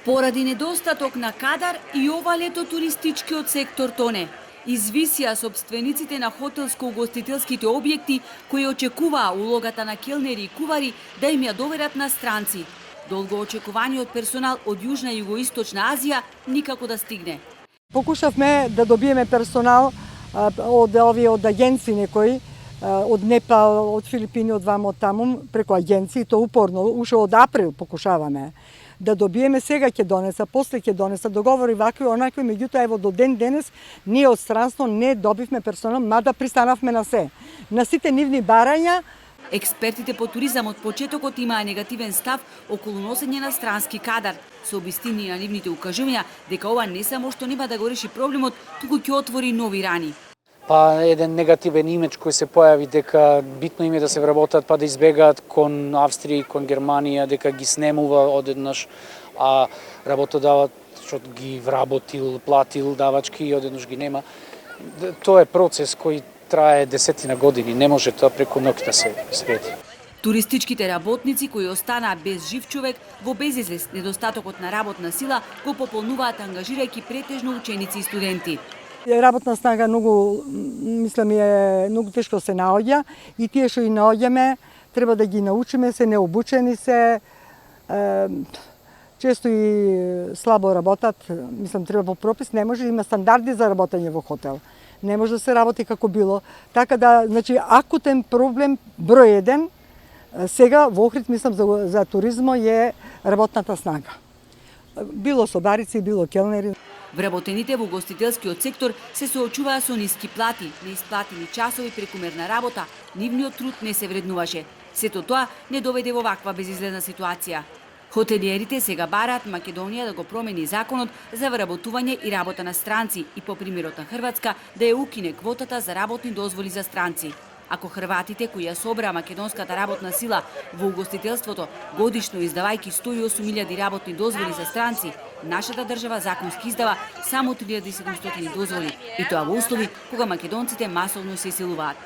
Поради недостаток на кадар и ова лето туристичкиот сектор тоне. Извисија собствениците на хотелско-угостителските објекти кои очекуваа улогата на келнери и кувари да им ја доверат на странци. Долгоочекуваниот персонал од Јужна и Југоисточна Азија никако да стигне. Покушавме да добиеме персонал од агенции некои, од Непал, од Филипини, од вамо од таму, преку агенции, то упорно, уште од април покушаваме. Да добиеме сега ќе донеса, после ќе донеса, договори вакви, онакви, меѓутоа ево до ден денес ние од странство не добивме персонал, мада пристанавме на се. На сите нивни барања. Експертите по туризам од почетокот имаа негативен став околу носење на странски кадар, со обистини на нивните укажувања дека ова не само што нема да го реши проблемот, туку ќе отвори нови рани. Па еден негативен имидж кој се појави дека битно им е да се вработат па да избегаат кон Австрија, кон Германија, дека ги снемува одеднаш, а работодавачот ги вработил, платил давачки и одеднаш ги нема. Тоа е процес кој трае десетина години, не може тоа преку ноќ да се среди. Туристичките работници кои останаа без жив човек во безизвест недостатокот на работна сила го пополнуваат ангажирајќи претежно ученици и студенти. Работна снага мислам е многу тешко се наоѓа и тие што и наоѓаме треба да ги научиме, се необучени се, често и слабо работат, мислам треба по пропис, не може, има стандарди за работење во хотел. Не може да се работи како било. Така да, значи, акутен проблем број 1 сега во Охрид, мислам, за туризмо е работната снага. Било собарици, било келнери. Вработените во угостителскиот сектор се соочуваа со ниски плати, неисплатени часови, прекумерна работа, нивниот труд не се вреднуваше. Сето тоа не доведе во ваква безизлезна ситуација. Хотелиерите сега бараат Македонија да го промени законот за вработување и работа на странци и по примерот на Хрватска да ја укине квотата за работни дозволи за странци. Ако хрватите кои ја собраа македонската работна сила во угостителството годишно издавајќи 108.000 работни дозволи за странци, нашата држава законски издава само 3.700 дозволи, и тоа во услови кога македонците масовно се иселуваат.